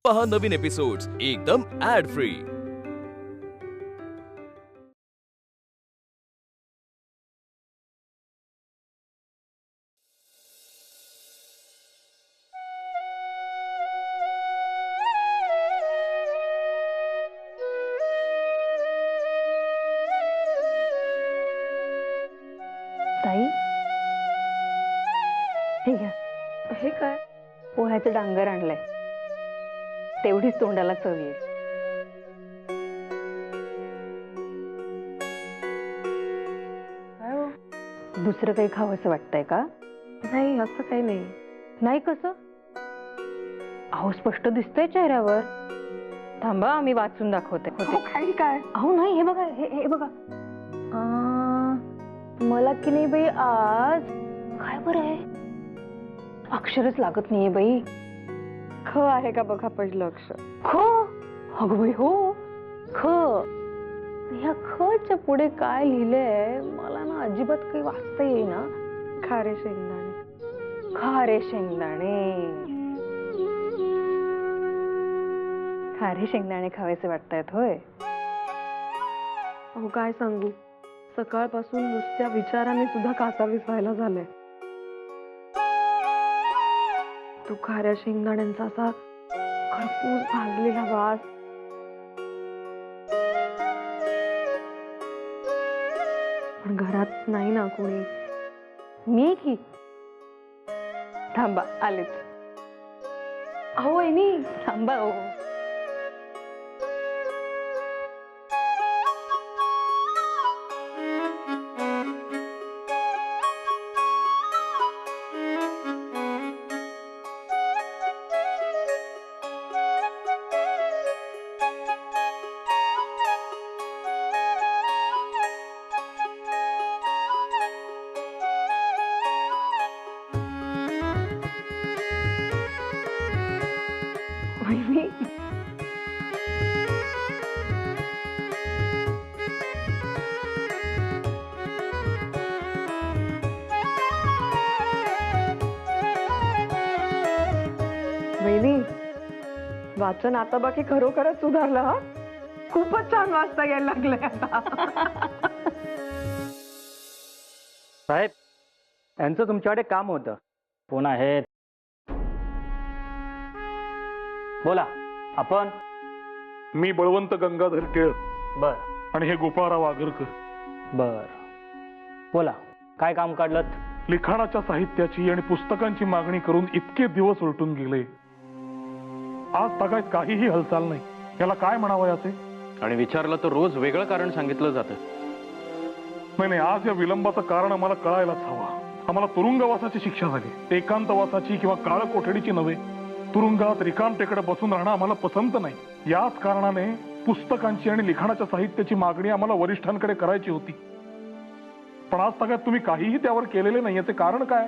पहा नवीन एपिसोड्स एकदम add free. ताई, हे घ्या. हे काय? पोह्याचं डांगर आणलंय. तेवढीच तोंडाला चव येईल. काय हो? दुसरं काही खावंसं वाटतंय का? नाही, असं काही नाही. नाही कसं? अहो, स्पष्ट दिसतंय चेहऱ्यावर. थांबा, मी वाचून दाखवते. काही काय? अहो नाही, हे बघा, हे बघा. मला की नाही बाई आज काय बरं आहे, अक्षरच लागत नाहीये बाई. ख आहे का बघा पहिलं अक्षर. ख. अगं बाई हो, ख. ह्या खच्या पुढे काय लिहिलंय मला ना अजिबात काही वाचता येईना. खारे शेंगदाणे. खारे शेंगदाणे. खारे शेंगदाणे खावेसे वाटतायत होय. अहो काय सांगू, सकाळपासून नुसत्या विचाराने सुद्धा कासावीस व्हायला झालंय. तो खाऱ्या शेंगदाण्यांचा असा खरपूस भाजलेला वास. पण घरात नाही ना कोणी. मी की थांबा आलेच. अहो वहिनी थांबा. हो वहिनी. वहिनी, वाचन आता बाकी खरोखरच सुधारलं. हा, खूपच छान वाचता यायला लागलंय आता. साहेब, यांचं तुमच्याकडे काम होतं. कोण आहेत? बोला. आपण? मी बळवंत गंगाधर टिळक. बर. आणि हे गोपाळराव आगरकर. बर, बोला. काय काम काढलं? लिखाणाच्या साहित्याची आणि पुस्तकांची मागणी करून इतके दिवस उलटून गेले, आज तागायत काहीही हालचाल नाही. याला काय म्हणावं याचे? आणि विचारलं तर रोज वेगळं कारण सांगितलं जातं. नाही, आज या विलंबाचं कारण आम्हाला कळायलाच हवं. आम्हाला तुरुंगवासाची शिक्षा झाली, एकांतवासाची किंवा काळ कोठडीची नव्हे. तुरुंगात रिकामटेकडे बसून राहणं आम्हाला पसंत नाही. याच कारणाने पुस्तकांची आणि लिखाणाच्या साहित्याची मागणी आम्हाला वरिष्ठांकडे करायची होती. पण आज तागायत तुम्ही काहीही त्यावर केलेले नाही. याचे कारण काय?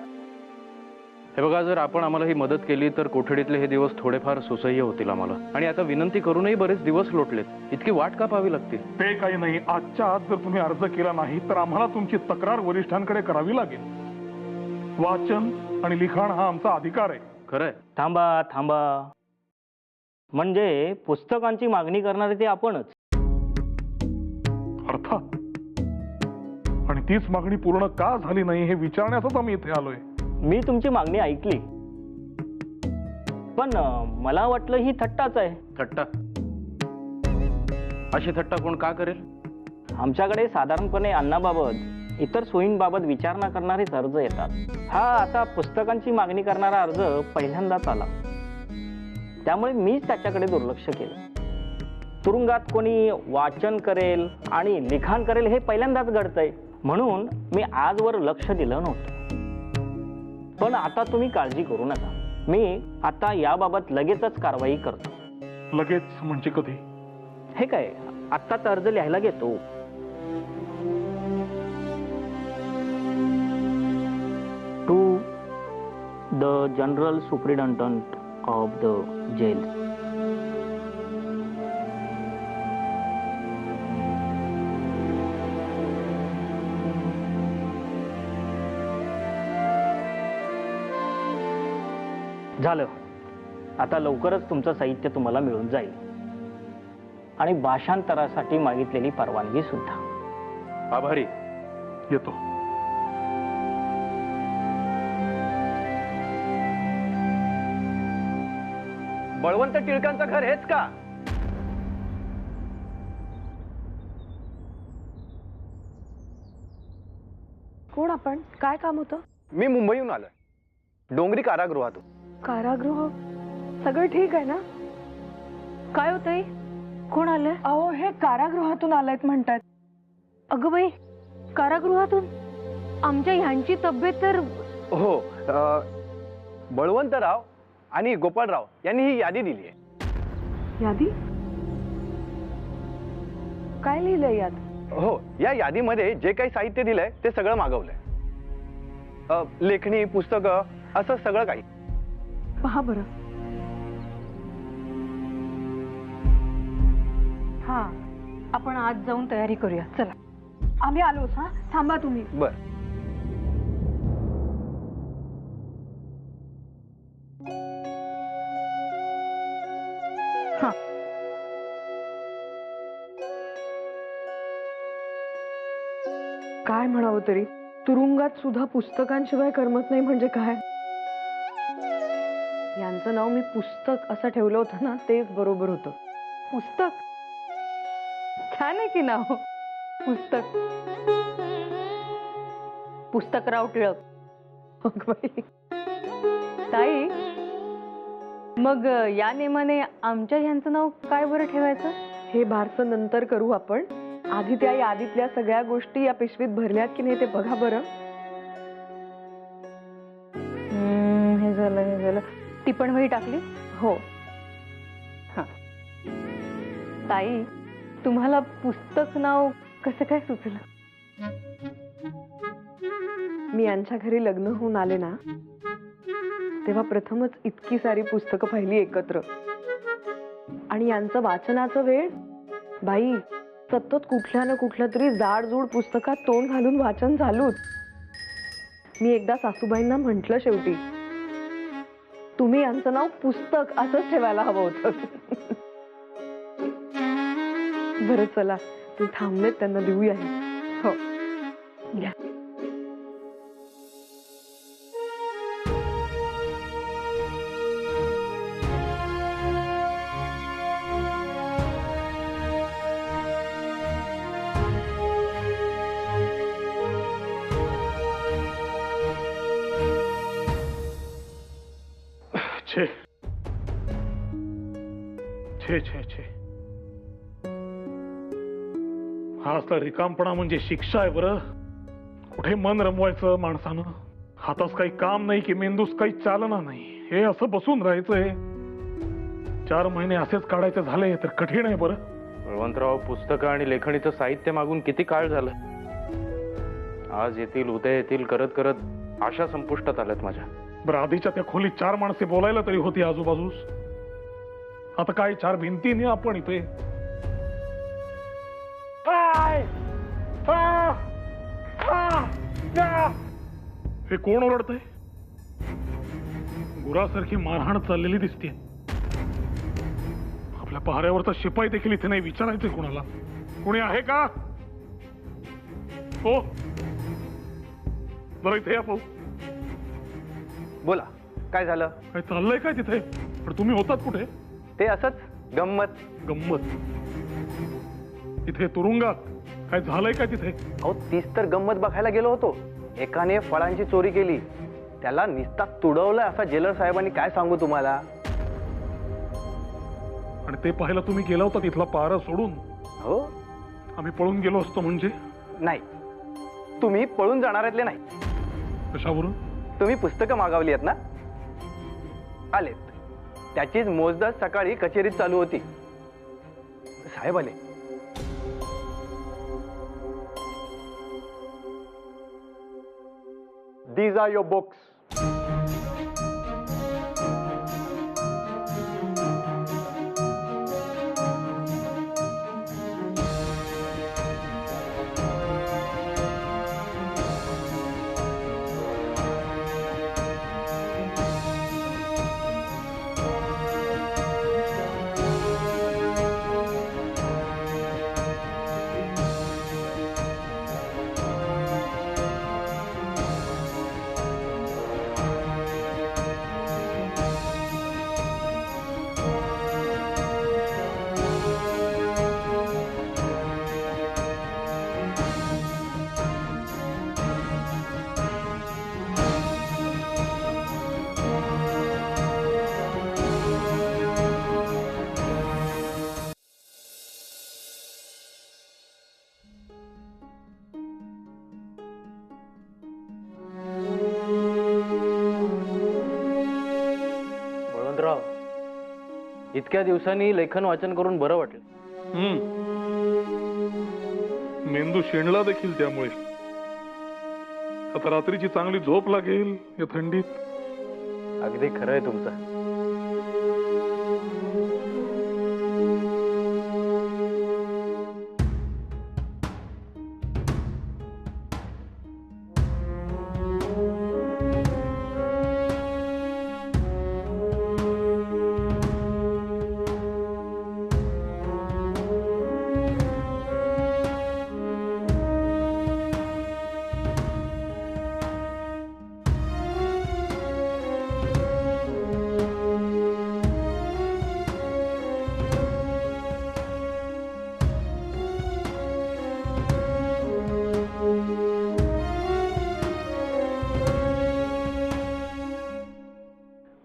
हे बघा, जर आपण आम्हाला ही मदत केली तर कोठडीतले हे दिवस थोडेफार सुसह्य होतील आम्हाला. आणि आता विनंती करूनही बरेच दिवस लोटलेत. इतकी वाट का पाहावी लागतील? ते काही नाही. आजच्या आज जर तुम्ही अर्ज केला नाही तर आम्हाला तुमची तक्रार वरिष्ठांकडे करावी लागेल. वाचन आणि लिखाण हा आमचा अधिकार आहे. खरंय. थांबा थांबा. म्हणजे पुस्तकांची मागणी करणारे ते आपणच? अर्थात. आणि तीच मागणी पूर्ण का झाली नाही हे विचारण्यासच आम्ही इथे आलोय. मी तुमची मागणी ऐकली, पण मला वाटलं ही थट्टाच आहे. थट्टा? अशी थट्टा कोण का करेल? आमच्याकडे साधारणपणे अन्नाबाबत, इतर सोयींबाबत विचारणा करणारेच अर्ज येतात. हा आता पुस्तकांची मागणी करणारा अर्ज पहिल्यांदाच आला, त्यामुळे मीच त्याच्याकडे दुर्लक्ष केलं. तुरुंगात कोणी वाचन करेल आणि लिखाण करेल हे पहिल्यांदाच घडतंय, म्हणून मी आजवर लक्ष दिलं नव्हतं. पण आता तुम्ही काळजी करू नका. मी आता याबाबत लगेचच कारवाई करतो. लगेच म्हणजे कधी? हे काय, आत्ताच अर्ज लिहायला घेतो. To the general superintendent of the jail. झालं. आता लवकरच तुमचं साहित्य तुम्हाला मिळून जाईल आणि भाषांतरासाठी मागितलेली परवानगी सुद्धा. आभारी. येतो. बळवंत टिळकांचं घर हेच का? कोण आपण? काय काम होतं? मी मुंबईहून आलोय, डोंगरी कारागृहातून. कारागृह? सगळं ठीक आहे ना? काय होतंय? कोण आलंय? अहो हे कारागृहातून आलायत म्हणतात. अगं बाई, कारागृहातून? आमच्या ह्यांची तब्येत तर. हो, बळवंतराव आणि गोपाळराव यांनी ही यादी दिली आहे. यादी? काय लिहिलंय यात? हो, या यादीमध्ये जे काही साहित्य दिलंय ते सगळं मागवलंय. लेखणी, पुस्तकं, असं सगळं काही. पहा बरं. हा, आपण आज जाऊन तयारी करूया. चला, आम्ही आलोच. हा, थांबा तुम्ही. बर. हा, काय म्हणावं तरी, तुरुंगात सुद्धा पुस्तकांशिवाय करमत नाही म्हणजे काय? यांचं नाव मी पुस्तक असं ठेवलं होतं ना, तेच बरोबर होतं. पुस्तक छान आहे की नाव? पुस्तक. पुस्तकराव टिळक. मग बाई, ताई, मग या नेमाने आमच्या ह्यांचं नाव काय बरं ठेवायचं? हे बारसं नंतर करू आपण. आधी त्या यादीतल्या सगळ्या गोष्टी या पिशवीत भरल्यात की नाही ते बघा बरं. हे झालं, हे झालं. ती पण वही टाकली? हो. हा, ताई, तुम्हाला पुस्तक नाव कसं काय सुचलं? मी यांच्या घरी लग्न होऊन आले ना, तेव्हा प्रथमच इतकी सारी पुस्तकं पाहिली एकत्र. आणि यांचं वाचनाचं वेळ, बाई, सतत कुठल्या ना कुठल्या तरी जाडजूड पुस्तकात तोंड घालून वाचन चालूच. मी एकदा सासूबाईंना म्हंटल, शेवटी तुम्ही यांचं नाव पुस्तक असंच ठेवायला हवं होतं. बरं चला, ते थांबलेत, त्यांना देऊया. हो, घ्या. छे छे छे छे, हा असला रिकामपणा म्हणजे शिक्षा आहे बरं. कुठे मन रमवायचं माणसानं? हातास काही काम नाही की मेंदूस काही चालना नाही. हे असं बसून राहायचंय. 4 महिने असेच काढायचे झाले तर कठीण आहे बरं. बळवंतराव, पुस्तकं आणि लेखणीचं साहित्य मागून किती काळ झालं. आज येतील, उद्या येतील करत करत आशा संपुष्टात आल्यात माझ्या. बरं, आधीच्या त्या खोलीत 4 माणसे बोलायला तरी होती आजूबाजूस. आता काय 4 भिंतीने आपण इथे. हे कोण ओरडतंय? गुरासारखी मारहाण चाललेली दिसते. आपल्या पहाऱ्यावरचा शिपाई देखील इथे नाही. विचारायचंय कोणाला? कोणी आहे का? हो, जरा इथे या पाहू. बोला, काय झालं? काय चाललंय काय तिथे? पण तुम्ही होतात कुठे? ते असंच गंमत. गंमत? इथे तुरुंगात काय झालंय काय तिथे? अहो, तीच तर गंमत बघायला गेलो होतो. एकाने फळांची चोरी केली, त्याला निस्ता तुडवलं असं जेलर साहेबांनी काय सांगू तुम्हाला. आणि ते पाहायला तुम्ही गेला होता तिथला पारा सोडून? हो. आम्ही पळून गेलो असतो म्हणजे? नाही, तुम्ही पळून जाणाऱ्यातले नाही. कशावरून? तुम्ही पुस्तकं मागवली आहेत ना, आलेत. त्याचीच मोजदाद सकाळी कचेरीत चालू होती. साहेब आले. These are your books. इतक्या दिवसांनी लेखन वाचन करून बरं वाटलं. मेंदू शेणला देखील त्यामुळे. आता रात्रीची चांगली झोप लागेल या थंडीत. अगदी खरं आहे तुमचं.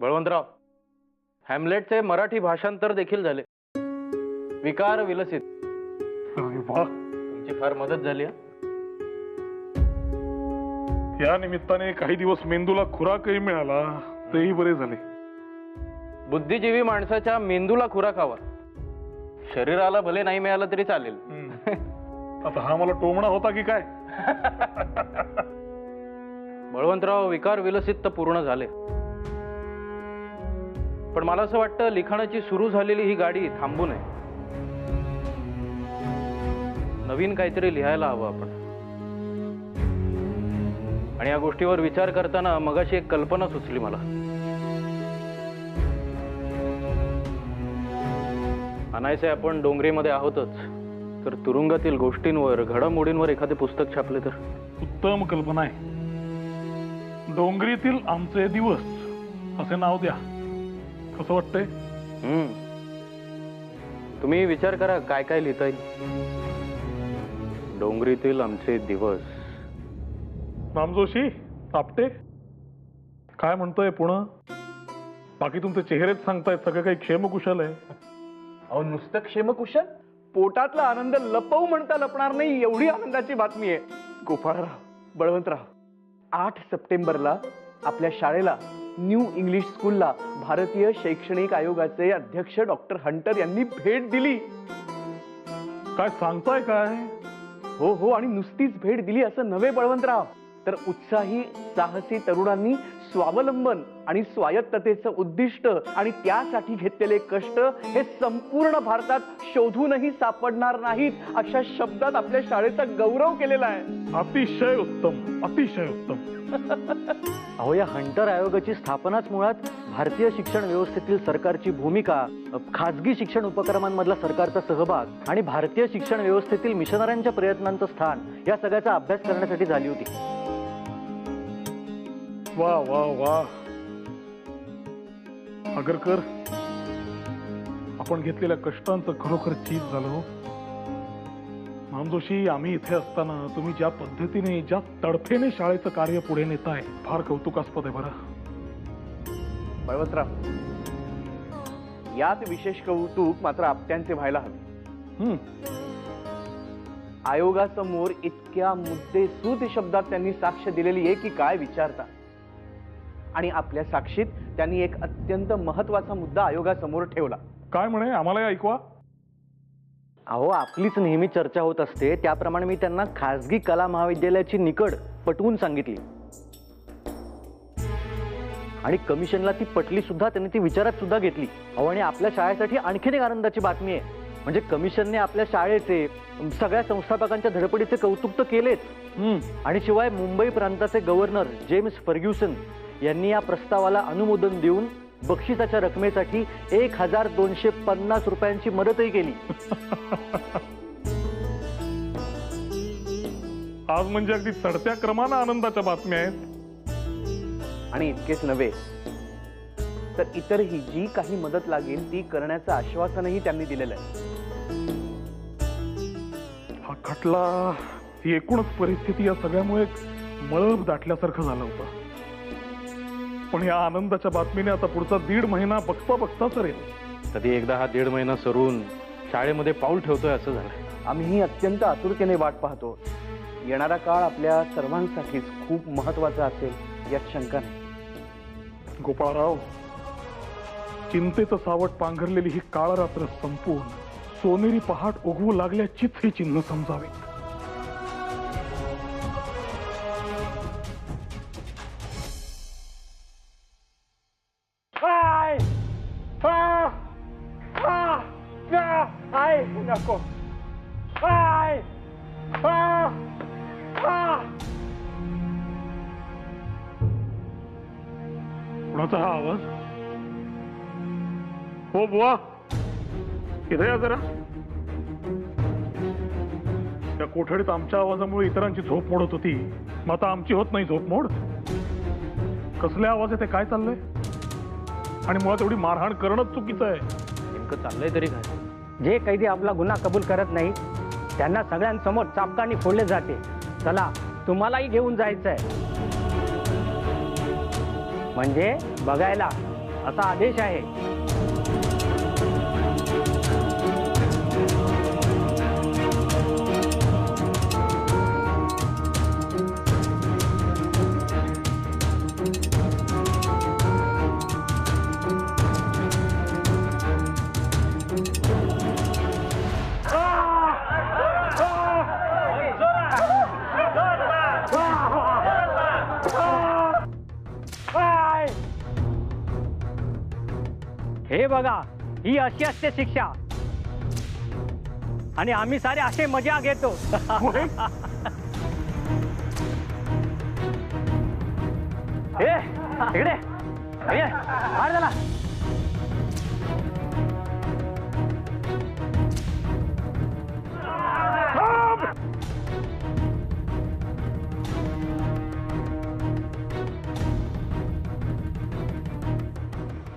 बळवंतराव, हॅमलेटचे मराठी भाषांतर देखील झाले. विकार विलसित. अरे वा, तुमची फार मदत झाली. या निमित्ताने काही दिवस मेंदूला खुराकही मिळाला, तेही बरे झाले. बुद्धिजीवी माणसाच्या मेंदूला खुराक हवा. शरीराला भले नाही मिळालं तरी चालेल. आता हा मला टोमणा होता की काय? बळवंतराव, विकार विलसित तर पूर्ण झाले, पण मला असं वाटतं लिखाणाची सुरू झालेली ही गाडी थांबू नये. नवीन काहीतरी लिहायला हवं आपण. आणि या गोष्टीवर विचार करताना मगाशी एक कल्पना सुचली मला. अनायसे आपण डोंगरीमध्ये आहोतच, तर तुरुंगातील गोष्टींवर, घडामोडींवर एखादे पुस्तक छापले तर. उत्तम कल्पना आहे. डोंगरीतील आमचे दिवस असे नाव द्या. कसं वाटतंय? तुम्ही विचार करा काय काय लिहिता येईल. डोंगरीतील आमचे दिवस. रामजोशी, आपटे काय म्हणतोय पुणे? बाकी तुमचे चेहरेच सांगतायत सगळं काही क्षेमकुशल आहे. अहो, नुसतं क्षेमकुशल, पोटातला आनंद लपवू म्हणता लपणार नाही एवढी आनंदाची बातमी आहे. गोपाळराव, बळवंतराव, 8 सप्टेंबरला आपल्या शाळेला, न्यू इंग्लिश स्कूलला भारतीय शैक्षणिक आयोगाचे अध्यक्ष डॉक्टर हंटर यांनी भेट दिली. काय सांगताय काय? हो हो, आणि नुसतीच भेट दिली असं नव्हे बळवंतराव, तर उत्साही साहसी तरुणांनी स्वावलंबन आणि स्वायत्ततेचं उद्दिष्ट आणि त्यासाठी घेतलेले कष्ट हे संपूर्ण भारतात शोधूनही सापडणार नाहीत अशा शब्दात आपल्या शाळेचा गौरव केलेला आहे. अतिशय उत्तम, अतिशय उत्तम. अहो, या हंटर आयोगाची स्थापनाच मुळात भारतीय शिक्षण व्यवस्थेतील सरकारची भूमिका, खाजगी शिक्षण उपक्रमांमधला सरकारचा सहभाग आणि भारतीय शिक्षण व्यवस्थेतील मिशनऱ्यांच्या प्रयत्नांचं स्थान या सगळ्याचा अभ्यास करण्यासाठी झाली होती. वा वा वा. आगरकर, आपण घेतलेल्या कष्टांचं खरोखर चीज झालं. रामजोशी, आम्ही इथे असताना तुम्ही ज्या पद्धतीने, ज्या तडफेने शाळेचं कार्य पुढे नेताय, फार कौतुकास्पद आहे बरं. बळवंतराव, यात विशेष कौतुक मात्र आपट्यांचे व्हायला हवे. आयोगासमोर इतक्या मुद्देसूद शब्दात त्यांनी साक्ष दिलेली आहे की काय विचारता. आणि आपल्या साक्षीत त्यांनी एक अत्यंत महत्वाचा मुद्दा आयोगासमोर ठेवला. काय म्हणे? आम्हाला ऐकवा. अहो, आपलीच नेहमी चर्चा होत असते, त्याप्रमाणे मी त्यांना खाजगी कला महाविद्यालयाची निकड पटवून सांगितली आणि कमिशनला ती पटली सुद्धा. त्यांनी ती विचारात सुद्धा घेतली. अहो, आणि आपल्या शाळेसाठी आणखीन एक आनंदाची बातमी आहे. म्हणजे कमिशनने आपल्या शाळेचे, सगळ्या संस्थापकांच्या धडपडीचे कौतुक तर केलेच, आणि शिवाय मुंबई प्रांताचे गव्हर्नर जेम्स फर्ग्युसन यांनी या प्रस्तावाला अनुमोदन देऊन बक्षिसाच्या रकमेसाठी 1250 रुपयांची मदतही केली. आज म्हणजे अगदी चढत्या क्रमानं आनंदाच्या बातम्या आहेत. आणि इतकेच नव्हे, तर इतरही जी काही मदत लागेल ती करण्याचं आश्वासनही त्यांनी दिलेलं आहे. हा खटला, ही एकूणच परिस्थिती या सगळ्यामुळे मळब दाटल्यासारखं झालं होतं. पण या आनंदाच्या बातमीने आता पुढचा 1.5 महिना बघता बघता सरेल. कधी एकदा हा 1.5 महिना सरून शाळेमध्ये पाऊल ठेवतोय असं झालंय. आम्हीही अत्यंत आतुरतेने वाट पाहतो. येणारा काळ आपल्या सर्वांसाठीच खूप महत्वाचा असेल यात शंका नाही. गोपाळराव, चिंतेचं सावट पांघरलेली ही काळ रात्र संपून सोनेरी पहाट उगवू लागल्याचीच हे चिन्ह समजावे. नको. कुणाचा हा आवाज? हो बुवा, इथे या जरा. त्या कोठडीत आमच्या आवाजामुळे इतरांची झोप मोडत होती, मग आता आमची होत नाही झोप मोड. कसले आवाज आहे ते? काय चाललंय? आणि मुळात एवढी मारहाण करणंच चुकीचं आहे. नेमकं चाललंय तरी काय? जे कैदी आपला गुन्हा कबूल करत नाही त्यांना सगळ्यांसमोर चापकाने फोडले जाते. चला, तुम्हालाही घेऊन जायचंय. म्हणजे बघायला असा आदेश आहे. हे बघा, ही अशी असते शिक्षा आणि आम्ही सारे असे मजा घेतो. हे इकडे मार झाला.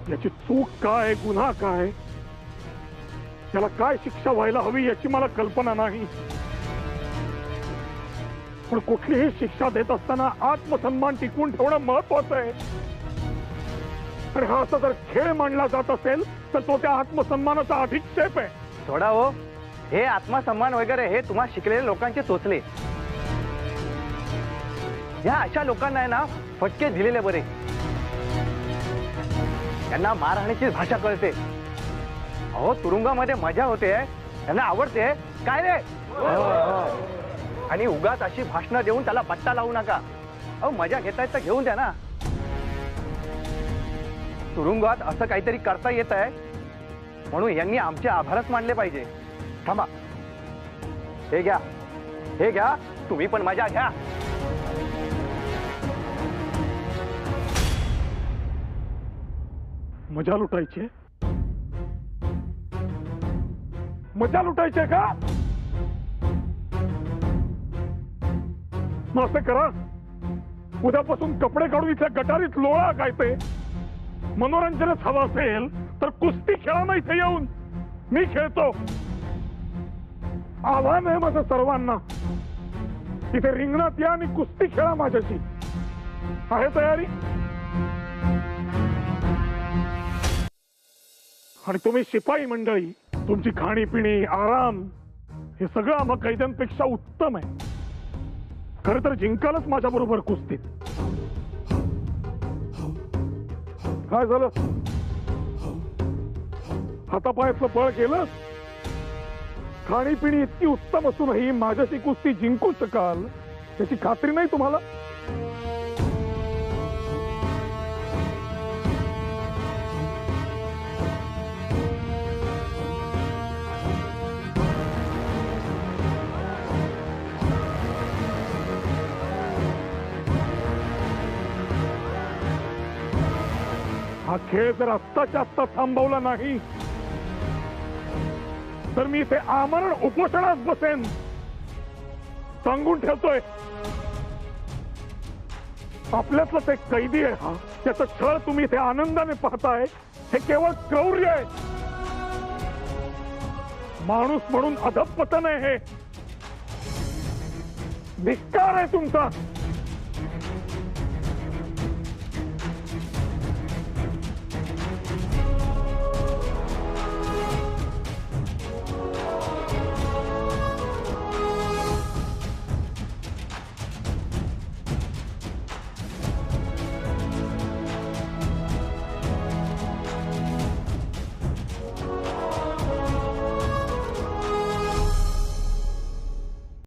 याची चूक काय, गुन्हा काय, त्याला काय शिक्षा व्हायला हवी याची मला कल्पना नाही. पण कुठलीही शिक्षा देत असताना आत्मसन्मान टिकवून ठेवणं महत्वाचं आहे. आणि हा असा जर खेळ मांडला जात असेल तर तो त्या आत्मसन्मानाचा अधिक्षेप आहे. थोडा हो, हे आत्मसन्मान वगैरे हे तुम्हाला शिकलेल्या लोकांचे चोचले. या अशा लोकांना आहे ना फटके दिलेले बरे. त्यांना मारहाणीची भाषा कळते. अहो, तुरुंगामध्ये मजा होते, त्यांना आवडते काय रे. आणि उगाच अशी भाषणं देऊन त्याला बट्टा लावू नका. अहो, मजा घेतायत तर घेऊन द्या ना. तुरुंगात असं काहीतरी करता येत आहे म्हणून यांनी आमचे आभारच मानले पाहिजे. थांबा, हे घ्या, हे घ्या, तुम्ही पण मजा घ्या. मजा लुटायची? मजा लुटायची का? मग असं करा, उद्यापासून कपडे काढून इथल्या गटारीत लोळा. काय ते मनोरंजनच हवं असेल तर कुस्ती खेळा ना इथे येऊन. मी खेळतो. आव्हान आहे माझं सर्वांना. इथे रिंगणात या आणि कुस्ती खेळा माझ्याशी. आहे तयारी? आणि तुम्ही शिपाई मंडळी, तुमची खाणीपिणी, आराम हे सगळं आम्हा कैद्यांपेक्षा उत्तम आहे. खरं तर जिंकालच माझ्या बरोबर कुस्तीत. काय झालं? हातापायातलं बळ गेलं? खाणीपिणी इतकी उत्तम असूनही माझ्याशी कुस्ती जिंकू शकाल याची खात्री नाही तुम्हाला? हा खेळ जर आत्ताच्या आत्ता थांबवला नाही तर मी इथे आमरण उपोषणात बसेन. सांगून ठेवतोय. आपल्यातलं ते कैदी आहे हा, त्याचा छळ तुम्ही इथे आनंदाने पाहताय हे केवळ क्रौर्य आहे. माणूस म्हणून अधःपतन आहे हे. धिक्कार आहे तुमचा.